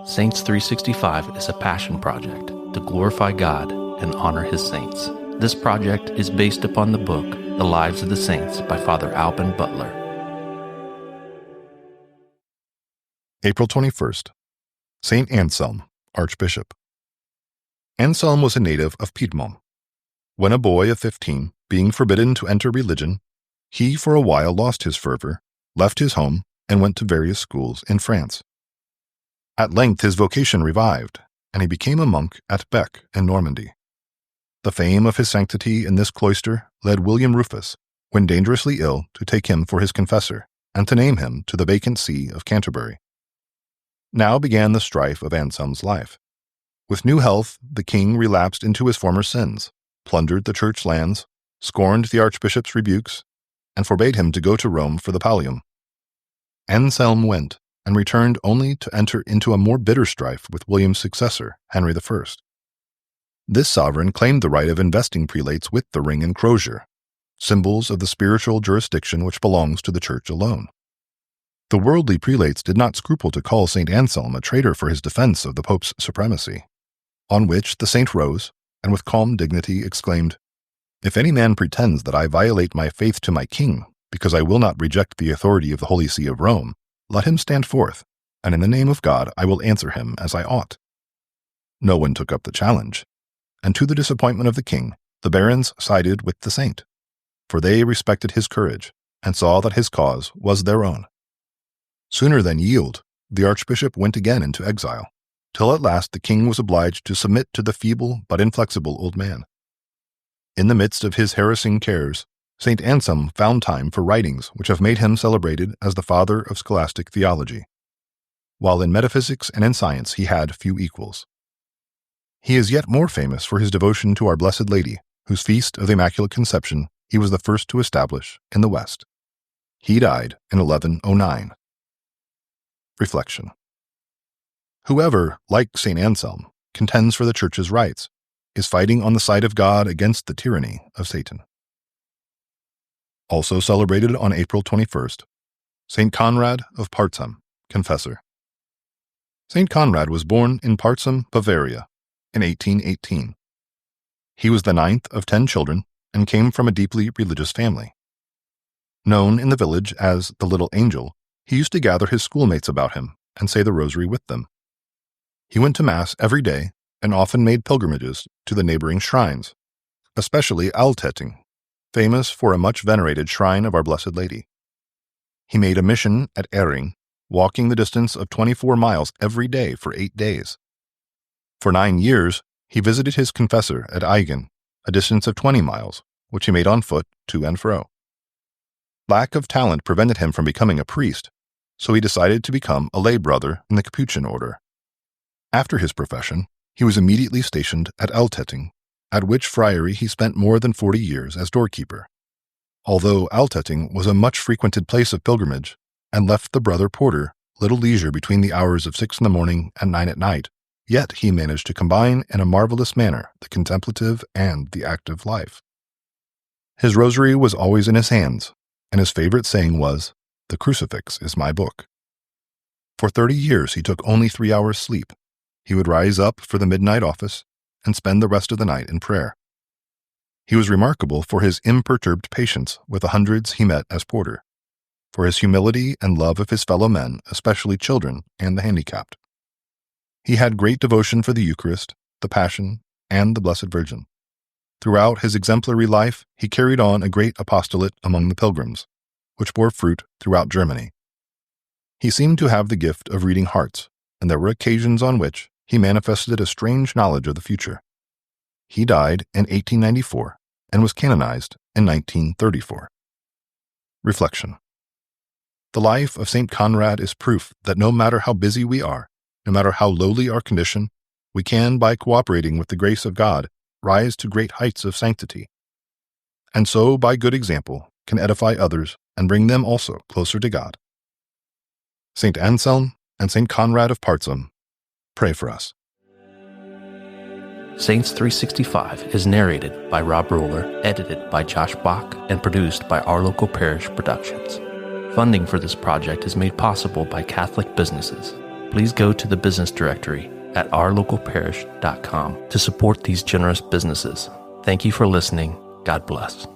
Saints 365 is a passion project to glorify God and honor His saints. This project is based upon the book, The Lives of the Saints by Father Alban Butler. April 21st. Saint Anselm, Archbishop. Anselm was a native of Piedmont. When a boy of 15, being forbidden to enter religion, he for a while lost his fervor, left his home, and went to various schools in France. At length his vocation revived, and he became a monk at Bec in Normandy. The fame of his sanctity in this cloister led William Rufus, when dangerously ill, to take him for his confessor, and to name him to the vacant see of Canterbury. Now began the strife of Anselm's life. With new health, the king relapsed into his former sins, plundered the church lands, scorned the archbishop's rebukes, and forbade him to go to Rome for the pallium. Anselm went, and returned only to enter into a more bitter strife with William's successor, Henry I. This sovereign claimed the right of investing prelates with the ring and crozier, symbols of the spiritual jurisdiction which belongs to the Church alone. The worldly prelates did not scruple to call St. Anselm a traitor for his defense of the Pope's supremacy, on which the saint rose, and with calm dignity exclaimed, "If any man pretends that I violate my faith to my king, because I will not reject the authority of the Holy See of Rome, let him stand forth, and in the name of God I will answer him as I ought." No one took up the challenge, and to the disappointment of the king, the barons sided with the saint, for they respected his courage, and saw that his cause was their own. Sooner than yield, the archbishop went again into exile, till at last the king was obliged to submit to the feeble but inflexible old man. In the midst of his harassing cares, St. Anselm found time for writings which have made him celebrated as the father of scholastic theology, while in metaphysics and in science he had few equals. He is yet more famous for his devotion to Our Blessed Lady, whose feast of the Immaculate Conception he was the first to establish in the West. He died in 1109. Reflection. Whoever, like St. Anselm, contends for the Church's rights, is fighting on the side of God against the tyranny of Satan. Also celebrated on April 21st, St. Conrad of Parzham, Confessor. St. Conrad was born in Parzham, Bavaria, in 1818. He was the 9th of 10 children and came from a deeply religious family. Known in the village as the Little Angel, he used to gather his schoolmates about him and say the rosary with them. He went to Mass every day and often made pilgrimages to the neighboring shrines, especially Altetting, famous for a much venerated shrine of Our Blessed Lady. He made a mission at Ehring, walking the distance of 24 miles every day for 8 days. For 9 years, he visited his confessor at Aigen, a distance of 20 miles, which he made on foot to and fro. Lack of talent prevented him from becoming a priest, so he decided to become a lay brother in the Capuchin order. After his profession, he was immediately stationed at Altetting, at which friary he spent more than 40 years as doorkeeper. Although Altetting was a much frequented place of pilgrimage, and left the brother porter little leisure between the hours of 6 in the morning and 9 at night, yet he managed to combine in a marvelous manner the contemplative and the active life. His rosary was always in his hands, and his favorite saying was, "The crucifix is my book." For 30 years he took only 3 hours sleep. He would rise up for the midnight office and spend the rest of the night in prayer. He was remarkable for his imperturbed patience with the hundreds he met as porter, for his humility and love of his fellow men, especially children and the handicapped. He had great devotion for the Eucharist, the Passion, and the Blessed Virgin. Throughout his exemplary life, he carried on a great apostolate among the pilgrims, which bore fruit throughout Germany. He seemed to have the gift of reading hearts, and there were occasions on which he manifested a strange knowledge of the future. He died in 1894 and was canonized in 1934. Reflection. The life of St. Conrad is proof that no matter how busy we are, no matter how lowly our condition, we can, by cooperating with the grace of God, rise to great heights of sanctity, and so, by good example, can edify others and bring them also closer to God. St. Anselm and St. Conrad of Parzham, pray for us. Saints 365 is narrated by Rob Roller, edited by Josh Bach, and produced by Our Local Parish Productions. Funding for this project is made possible by Catholic businesses. please go to the business directory at ourlocalparish.com to support these generous businesses. Thank you for listening. God bless.